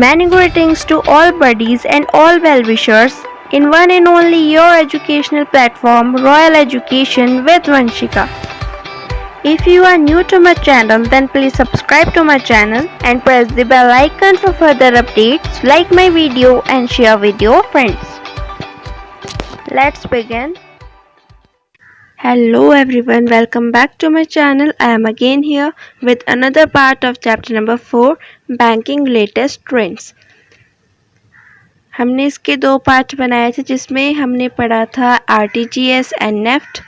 Many greetings to all buddies and all well-wishers in one and only your educational platform, Royal Education with Vanshika. If you are new to my channel, then please subscribe to my channel and press the bell icon for further updates. Like my video and share with your friends. Let's begin. Hello everyone, welcome back to my channel. I am again here with another part of chapter number 4, Banking Latest Trends. हमने इसके 2 part बनाए थे जिसमें हमने पढ़ा था RTGS and NEFT.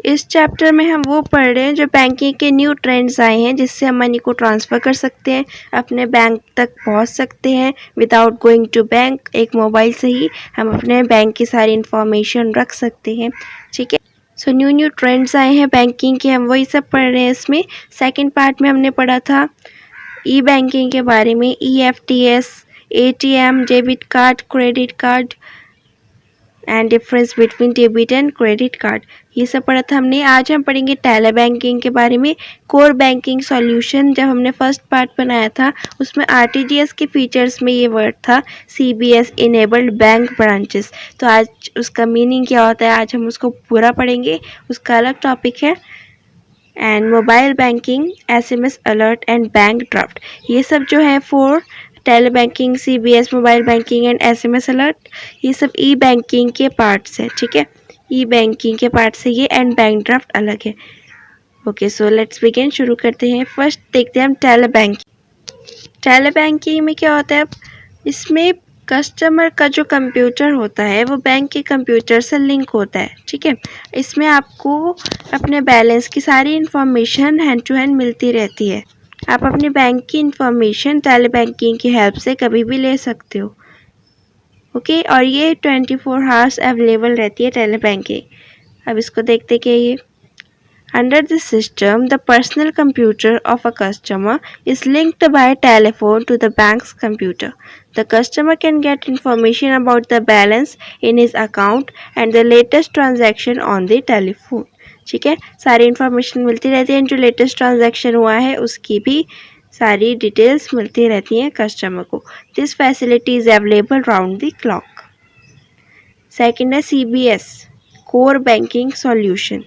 इस chapter में हम वो पढ़ रहे हैं जो बैंकिंग के न्यू ट्रेंड्स आए हैं जिससे हम मनी को ट्रांसफ़र कर सकते हैं, अपने बैंक तक पहुंच सकते हैं विदाउट गोइंग टू बैंक। एक मोबाइल से ही हम अपने बैंक की सारी इन्फॉर्मेशन रख सकते हैं। ठीक है, सो न्यू ट्रेंड्स आए हैं बैंकिंग के, हम वही सब पढ़ रहे हैं इसमें। सेकेंड पार्ट में हमने पढ़ा था ई बैंकिंग के बारे में, EFTS, ATM, debit card, credit card and difference between debit and credit card, ये सब पढ़ा था हमने। आज हम पढ़ेंगे टेली बैंकिंग के बारे में, कोर बैंकिंग सॉल्यूशन। जब हमने फर्स्ट पार्ट बनाया था उसमें आरटीजीएस के फीचर्स में ये वर्ड था CBS इनेबल्ड बैंक ब्रांचेस। तो आज उसका मीनिंग क्या होता है आज हम उसको पूरा पढ़ेंगे, उसका अलग टॉपिक है। And mobile banking, SMS alert and bank draft, ये सब जो है 4 tele banking, CBS, mobile banking and SMS alert, ये सब ई बैंकिंग के पार्ट्स हैं। ठीक है, ई बैंकिंग के पार्ट्स है ये, एंड बैंक ड्राफ्ट अलग है। ओके, सो लेट्स बिगिन, शुरू करते हैं। फर्स्ट देखते हैं हम टेली बैंकिंग। टेली बैंकिंग में क्या होता है, इसमें कस्टमर का जो कंप्यूटर होता है वो बैंक के कंप्यूटर से लिंक होता है। ठीक है, इसमें आपको अपने बैलेंस की सारी इन्फॉर्मेशन हैंड टू हैंड मिलती रहती है। आप अपने बैंक की इन्फॉर्मेशन टेली बैंकिंग की हेल्प से कभी भी ले सकते हो। ओके, और ये 24 आवर्स अवेलेबल रहती है टेली बैंकिंग। अब इसको देखते कि ये under this system the personal computer of a customer is linked by telephone to the bank's computer. The customer can get information about the balance in his account and the latest transaction on the telephone. ठीक है, सारी information मिलती रहती है, जो latest transaction हुआ है उसकी भी सारी डिटेल्स मिलती रहती हैं कस्टमर को। This facility is available round the clock. Second है CBS core banking solution.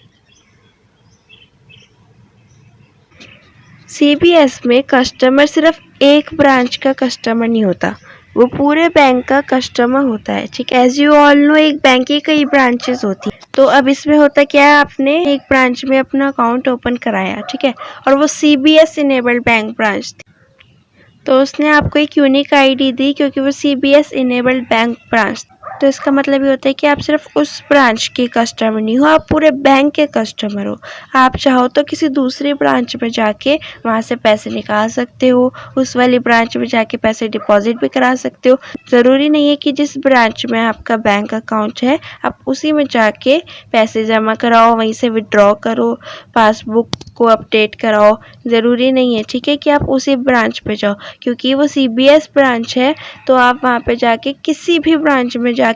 CBS में कस्टमर सिर्फ एक ब्रांच का कस्टमर नहीं होता, वो पूरे बैंक का कस्टमर होता है। ठीक है, एज यू ऑल नो एक बैंक की कई ब्रांचेस होती हैं। तो अब इसमें होता क्या है, आपने एक ब्रांच में अपना अकाउंट ओपन कराया, ठीक है, और वो CBS इनेबल्ड बैंक ब्रांच थी, तो उसने आपको एक यूनिक ID दी क्योंकि वो CBS इनेबल्ड बैंक ब्रांच। तो इसका मतलब ये होता है कि आप सिर्फ उस ब्रांच के कस्टमर नहीं हो, आप पूरे बैंक के कस्टमर हो। आप चाहो तो किसी दूसरी ब्रांच में जाके वहाँ से पैसे निकाल सकते हो, उस वाली ब्रांच में जाके पैसे डिपॉजिट भी करा सकते हो। ज़रूरी नहीं है कि जिस ब्रांच में आपका बैंक अकाउंट है आप उसी में जाके पैसे जमा कराओ, वहीं से विड्रॉ करो, पासबुक को अपडेट कराओ, ज़रूरी नहीं है। ठीक है, कि आप उसी ब्रांच पे जाओ, क्योंकि वो CBS ब्रांच है तो आप वहाँ पे जाके किसी भी ब्रांच में जाके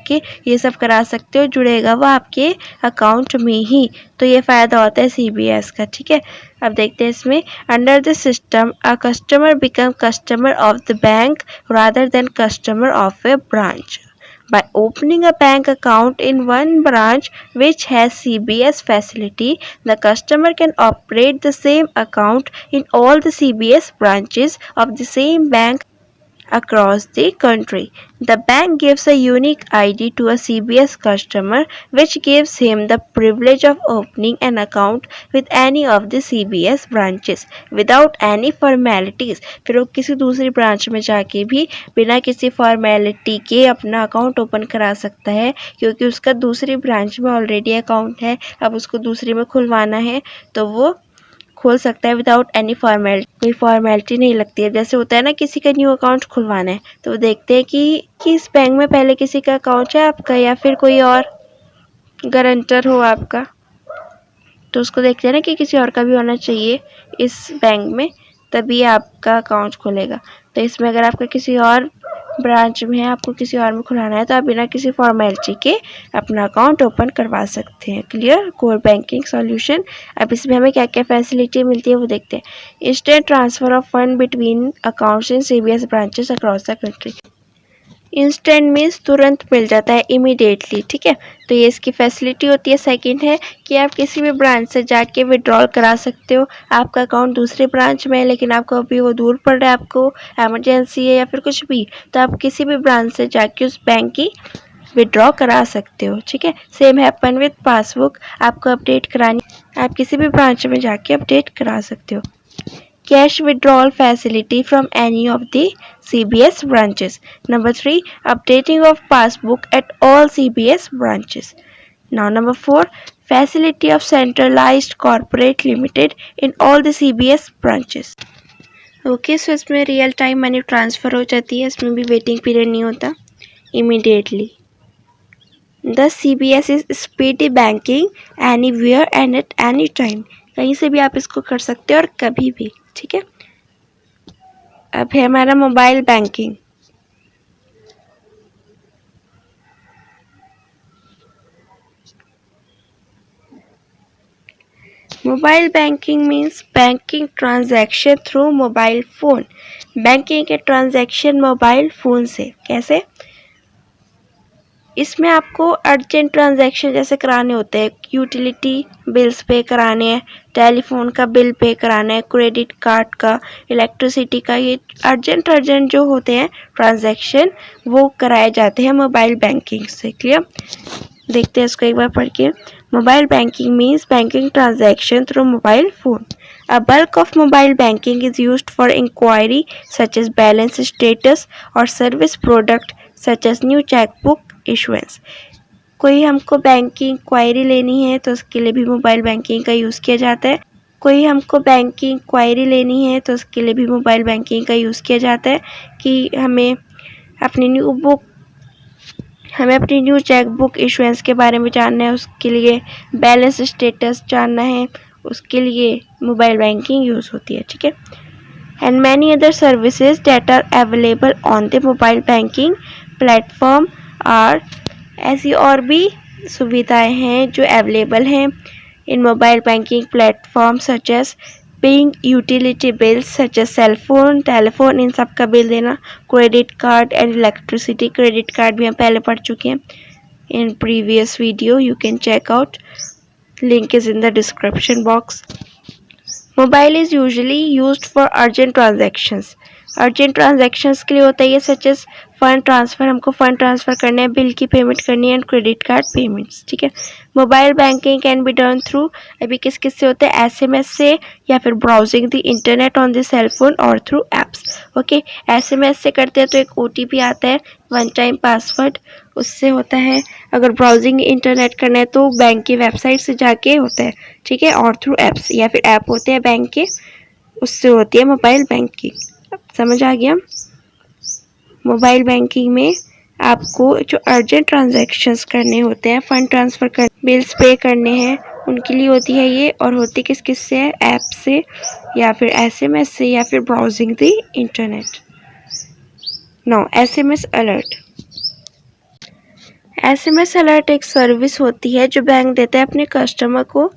ये सब करा सकते हो, जुड़ेगा वो आपके अकाउंट में ही। तो ये फ़ायदा होता है CBS का। ठीक है, अब देखते हैं इसमें under the system a customer become customer of the bank rather than customer of A branch. By opening a bank account in one branch which has CBS facility, the customer can operate the same account in all the CBS branches of the same bank across the country. The bank gives a unique ID to a CBS customer which gives him the privilege of opening an account with any of the CBS branches without any formalities. फिर वो किसी दूसरी branch में जाके भी बिना किसी formality के अपना अकाउंट ओपन करा सकता है, क्योंकि उसका दूसरी ब्रांच में ऑलरेडी अकाउंट है। अब उसको दूसरी में खुलवाना है तो वो खोल सकता है विदाउट एनी फॉर्मेलिटी, कोई फॉर्मेलिटी नहीं लगती है। जैसे होता है ना, किसी का न्यू अकाउंट खुलवाना है तो वो देखते हैं कि इस बैंक में पहले किसी का अकाउंट है आपका या फिर कोई और गारंटर हो आपका, तो उसको देखते हैं ना कि किसी और का भी होना चाहिए इस बैंक में, तभी आपका अकाउंट खुलेगा। तो इसमें अगर आपका किसी और ब्रांच में है, आपको किसी और में खुलाना है तो आप बिना किसी फॉर्मेलिटी के अपना अकाउंट ओपन करवा सकते हैं। क्लियर? Core banking solution. अब इसमें हमें क्या क्या फैसिलिटी मिलती है वो देखते हैं। Instant transfer of fund between accounts in CBS branches across the country. Instant means तुरंत मिल जाता है, इमीडिएटली। ठीक है, तो ये इसकी फैसिलिटी होती है। सेकंड है कि आप किसी भी ब्रांच से जाके विड्रॉल करा सकते हो। आपका अकाउंट दूसरे ब्रांच में है लेकिन आपको अभी वो दूर पड़ रहा है, आपको एमरजेंसी है या फिर कुछ भी, तो आप किसी भी ब्रांच से जाके उस बैंक की विड्रॉ करा सकते हो। ठीक है, सेम हैपन विद पासबुक। आपको अपडेट करानी, आप किसी भी ब्रांच में जाके अपडेट करा सकते हो। Cash withdrawal facility from any of the CBS branches. Number 3, updating of passbook at all CBS branches. Now number 4, facility of centralized corporate limited in all the CBS branches. Okay, so इसमें real time money transfer हो जाती है, इसमें भी waiting period नहीं होता, immediately. The CBS is speedy banking anywhere and at any time. कहीं से भी आप इसको कर सकते हो और कभी भी। ठीक है, अब है हमारा mobile banking. Mobile banking means banking transaction through mobile phone. Banking के ट्रांजैक्शन मोबाइल फ़ोन से। कैसे? इसमें आपको अर्जेंट ट्रांजैक्शन जैसे कराने होते हैं, यूटिलिटी बिल्स पे कराने हैं, टेलीफोन का बिल पे कराना है, क्रेडिट कार्ड का, इलेक्ट्रिसिटी का, ये अर्जेंट जो होते हैं ट्रांजैक्शन वो कराए जाते हैं मोबाइल बैंकिंग से। क्लियर? देखते हैं इसको एक बार पढ़ के। Mobile banking means banking transaction through mobile phone. A bulk of mobile banking is used for inquiry such as balance status or service product such as new checkbook issuance. कोई हमको bank की inquiry लेनी है तो उसके लिए भी mobile banking का यूज़ किया जाता है। कि हमें अपनी न्यू चेकबुक इशुएंस के बारे में जानना है, उसके लिए बैलेंस स्टेटस जानना है, उसके लिए मोबाइल बैंकिंग यूज़ होती है। ठीक है, and many other services that are available on the mobile banking platform are. ऐसी और भी सुविधाएं हैं जो अवेलेबल हैं in mobile banking platform, such as paying utility bills such as cell phone, telephone, इन सब का बिल देना, credit card and electricity. Credit card भी हम पहले पढ़ चुके हैं in previous video, you can check out, link is in the description box. Mobile is usually used for urgent transactions. Urgent transactions के लिए होता है ये, सच एज फंड ट्रांसफ़र, हमको फ़ंड ट्रांसफ़र करना है, बिल की पेमेंट करनी है, एंड क्रेडिट कार्ड पेमेंट्स। ठीक है, mobile banking can be done through, अभी किस किस से होता है, एसएमएस से या फिर browsing the internet on the cell phone और थ्रू एप्स। ओके, एसएमएस से करते हैं तो एक ओटीपी आता है, वन टाइम पासवर्ड, उससे होता है। अगर ब्राउजिंग इंटरनेट करना है तो बैंक की वेबसाइट से जाके होता है। ठीक है, और थ्रू एप्स या फिर ऐप होते हैं बैंक के, उससे होती है मोबाइल बैंकिंग। समझ आ गया? मोबाइल बैंकिंग में आपको जो अर्जेंट ट्रांजैक्शंस करने होते हैं, फंड ट्रांसफ़र कर, बिल्स पे करने हैं, उनके लिए होती है ये। और होती किस किस से है, ऐप से या फिर एसएमएस से या फिर browsing the internet. No, SMS alert. SMS alert एक सर्विस होती है जो बैंक देता है अपने कस्टमर को,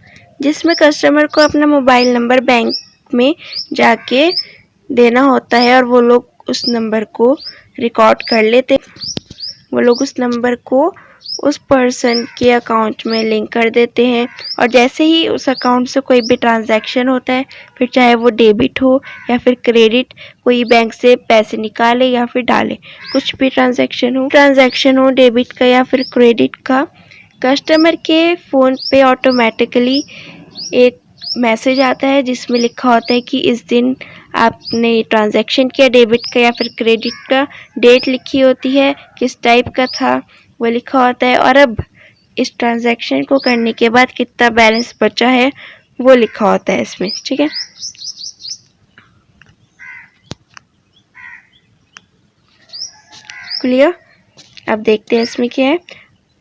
जिसमें कस्टमर को अपना मोबाइल नंबर बैंक में जाके देना होता है और वो लोग उस नंबर को रिकॉर्ड कर लेते, वो लोग उस नंबर को उस पर्सन के अकाउंट में लिंक कर देते हैं। और जैसे ही उस अकाउंट से कोई भी ट्रांजैक्शन होता है, फिर चाहे वो डेबिट हो या फिर क्रेडिट, कोई बैंक से पैसे निकाले या फिर डाले, कुछ भी ट्रांजैक्शन हो डेबिट का या फिर क्रेडिट का, कस्टमर के फ़ोन पे ऑटोमेटिकली एक मैसेज आता है जिसमें लिखा होता है कि इस दिन आपने ट्रांजैक्शन किया डेबिट का या फिर क्रेडिट का, डेट लिखी होती है, किस टाइप का था वो लिखा होता है, और अब इस ट्रांजैक्शन को करने के बाद कितना बैलेंस बचा है वो लिखा होता है इसमें। ठीक है, क्लियर? अब देखते हैं इसमें क्या है।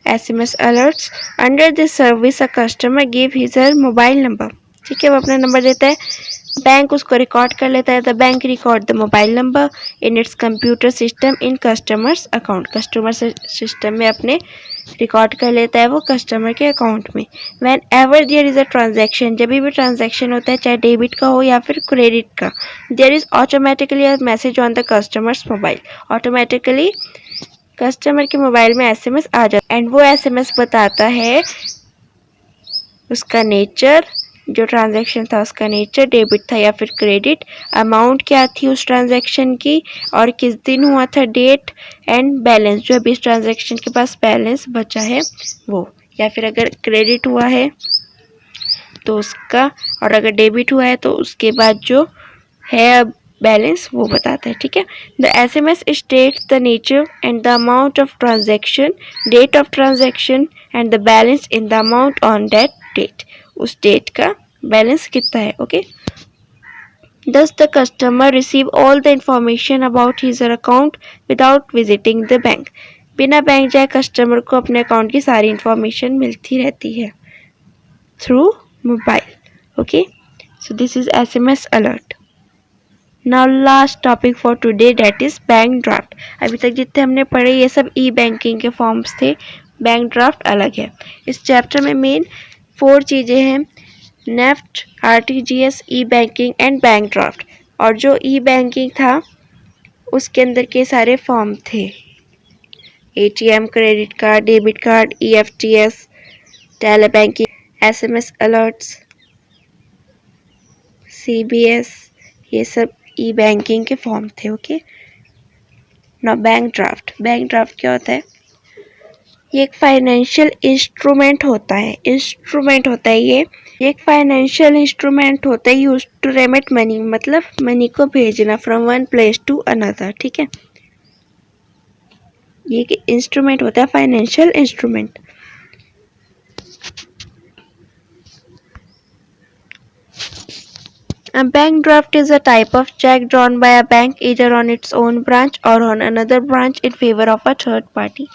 SMS alerts, under this service a customer give his mobile number. ठीक है, वो अपना नंबर देता है, बैंक उसको रिकॉर्ड कर लेता है। The bank record the mobile number in its computer system in customers account. Customer system में अपने रिकॉर्ड कर लेता है वो कस्टमर के अकाउंट में। Whenever there is a transaction, जब भी ट्रांजैक्शन होता है चाहे डेबिट का हो या फिर क्रेडिट का, there is automatically a message on the customer's mobile. Automatically customer के मोबाइल में एसएमएस आ जाता है एंड वो एसएमएस बताता है उसका नेचर, जो ट्रांजैक्शन था उसका नेचर डेबिट था या फिर क्रेडिट, अमाउंट क्या थी उस ट्रांजैक्शन की और किस दिन हुआ था, डेट एंड बैलेंस, जो अभी इस ट्रांजैक्शन के पास बैलेंस बचा है वो, या फिर अगर क्रेडिट हुआ है तो उसका, और अगर डेबिट हुआ है तो उसके बाद जो है बैलेंस वो बताता है। ठीक है। The SMS states the nature and the amount of transaction, date of transaction and the balance in the amount on that date, उस डेट का बैलेंस कितना है। Okay. Thus the customer receive all the information about his account without visiting the bank. बिना bank जाए customer को अपने account की सारी इंफॉर्मेशन मिलती रहती है through mobile. Okay, so this is SMS alert. Now last topic for today that is bank draft. अभी तक जितने हमने पढ़े ये सब ई बैंकिंग के फॉर्म्स थे, बैंक ड्राफ्ट अलग है। इस चैप्टर में मेन 4 चीज़ें हैं, NEFT, RTGS, E banking and bank draft. और जो ई बैंकिंग था उसके अंदर के सारे फॉर्म थे, ATM, credit card, debit card, EFTS, tele banking, SMS alerts, CBS, ये सब ई बैंकिंग के फॉर्म थे। ओके। ना बैंक ड्राफ्ट, बैंक ड्राफ्ट क्या होता है? ये एक फाइनेंशियल इंस्ट्रूमेंट होता है, ये एक फाइनेंशियल इंस्ट्रूमेंट होता है यूज टू रेमिट मनी, मतलब मनी को भेजना from one place to another. ठीक है, ये एक इंस्ट्रूमेंट होता है, financial instrument. A bank draft is a type of check drawn by a bank either on its own branch or on another branch in favor of a third party.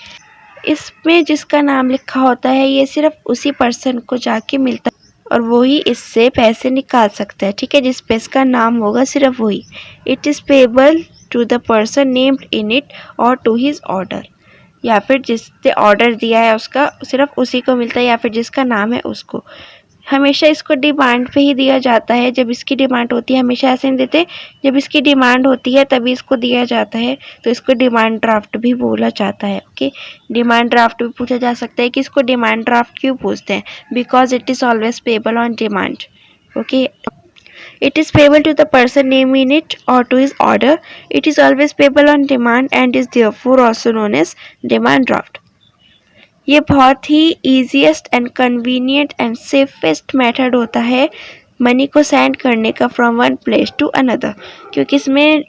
इसमें जिसका नाम लिखा होता है ये सिर्फ उसी पर्सन को जाके मिलता है और वही इससे पैसे निकाल सकता है। ठीक है, जिस पे इसका नाम होगा सिर्फ वही। It is payable to the person named in it or to his order, या फिर जिसने ऑर्डर दिया है उसका सिर्फ उसी को मिलता है या फिर जिसका नाम है उसको। हमेशा इसको डिमांड पे ही दिया जाता है, जब इसकी डिमांड होती है, हमेशा ऐसे नहीं देते, जब इसकी डिमांड होती है तभी इसको दिया जाता है, तो इसको डिमांड ड्राफ्ट भी बोला जाता है। ओके, डिमांड ड्राफ्ट भी पूछा जा सकता है कि इसको डिमांड ड्राफ्ट क्यों पूछते हैं, because it is always payable on demand. Okay, it is payable to the person name in it or to his order, it is always payable on demand and is therefore also known as demand draft. ये बहुत ही easiest and convenient and safest method होता है money को send करने का from one place to another, क्योंकि इसमें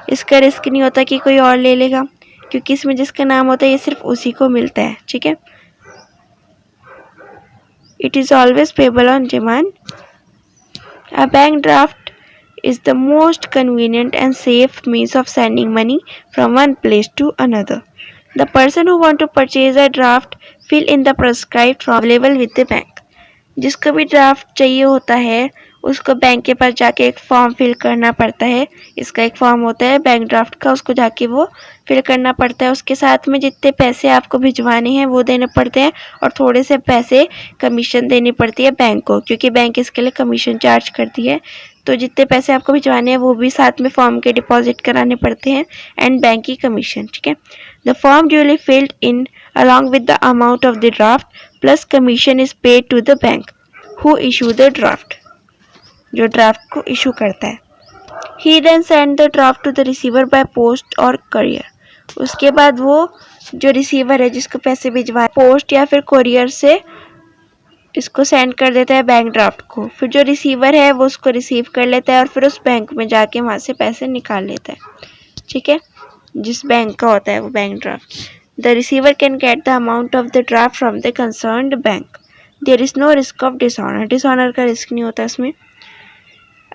इसका रिस्क नहीं होता कि कोई और ले लेगा, क्योंकि इसमें जिसका नाम होता है ये सिर्फ उसी को मिलता है। ठीक है, it is always payable on demand. A bank draft is the most convenient and safe means of sending money from one place to another. The person who want to purchase a draft fill in the prescribed form available with the bank. जिसको भी draft चाहिए होता है उसको bank के पास जाके एक form fill करना पड़ता है। इसका एक फॉर्म होता है बैंक ड्राफ्ट का, उसको जाके वो फिल करना पड़ता है। उसके साथ में जितने पैसे आपको भिजवाने हैं वो देने पड़ते हैं और थोड़े से पैसे कमीशन देनी पड़ती है बैंक को, क्योंकि बैंक इसके लिए कमीशन चार्ज करती है। तो जितने पैसे आपको भिजवाने हैं वो भी साथ में फॉर्म के डिपॉजिट कराने पड़ते हैं एंड बैंक की कमीशन। ठीक है, the form duly filled in along with the amount of the draft plus commission is paid to the bank who issue the draft, जो ड्राफ्ट को इशू करता है। He then send the draft to the receiver by post or courier. उसके बाद वो जो receiver है जिसको पैसे भिजवाए पोस्ट या फिर कोरियर से इसको सेंड कर देता है बैंक ड्राफ्ट को। फिर जो रिसीवर है वो उसको रिसीव कर लेता है और फिर उस बैंक में जाके वहाँ से पैसे निकाल लेता है। ठीक है, जिस बैंक का होता है वो bank draft. The receiver can get the amount of the draft from the concerned bank. There is no risk of dishonor. Dishonor का रिस्क नहीं होता इसमें।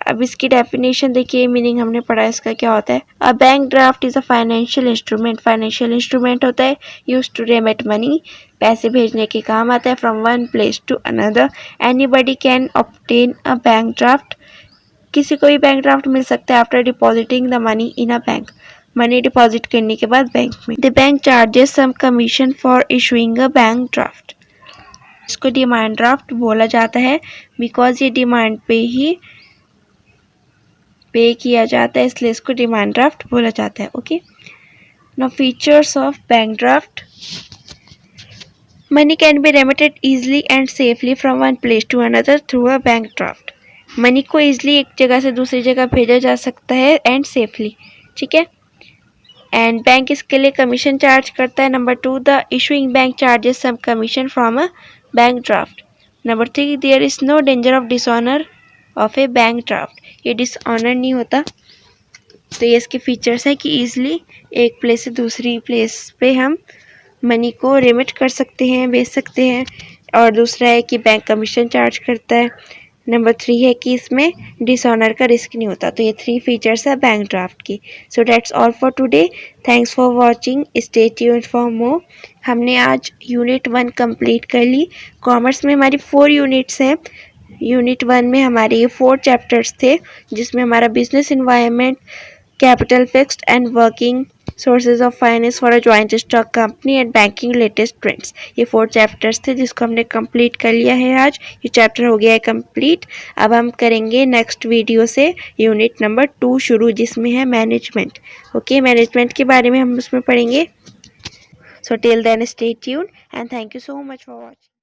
अब इसकी डेफिनेशन देखिए, मीनिंग हमने पढ़ा इसका क्या होता है। अ bank draft is a financial instrument, financial instrument होता है यूज टू रेमिट मनी, पैसे भेजने के काम आता है from one place to another. Anybody can obtain a bank draft, किसी को भी बैंक ड्राफ्ट मिल सकता है after depositing the money in a bank, money deposit करने के बाद बैंक में। The bank charges some commission for issuing a bank draft, इसको डिमांड ड्राफ्ट बोला जाता है बिकॉज ये डिमांड पे ही पे किया जाता है, इसलिए इसको डिमांड ड्राफ्ट बोला जाता है। Okay, now features of bank draft. Money can be remitted easily and safely from one place to another through a bank draft, money को इजीली एक जगह से दूसरी जगह भेजा जा सकता है एंड सेफली, ठीक है। एंड बैंक इसके लिए कमीशन चार्ज करता है। Number 2, the issuing bank charges some commission from a bank draft. Number 3, there is no danger of dishonour of a bank draft, ये डिसऑनर नहीं होता। तो ये इसके फीचर्स है कि ईजिली एक प्लेस से दूसरी प्लेस पे हम मनी को रिमिट कर सकते हैं, भेज सकते हैं। और दूसरा है कि बैंक कमीशन चार्ज करता है। नंबर 3 है कि इसमें डिसऑनर का रिस्क नहीं होता। तो ये 3 फीचर्स है बैंक ड्राफ्ट की। So that's all for today, thanks for watching, stay tuned for more. हमने आज यूनिट 1 कंप्लीट कर ली। कॉमर्स में हमारी 4 यूनिट्स हैं। यूनिट 1 में हमारे ये 4 चैप्टर्स थे, जिसमें हमारा business environment, capital fixed and working, sources of finance for a joint stock company and banking latest trends, ये 4 चैप्टर्स थे जिसको हमने कंप्लीट कर लिया है आज। ये चैप्टर हो गया है कंप्लीट। अब हम करेंगे नेक्स्ट वीडियो से यूनिट नंबर 2 शुरू, जिसमें है मैनेजमेंट। ओके, मैनेजमेंट के बारे में हम उसमें पढ़ेंगे। So till then stay tuned and thank you so much for watching.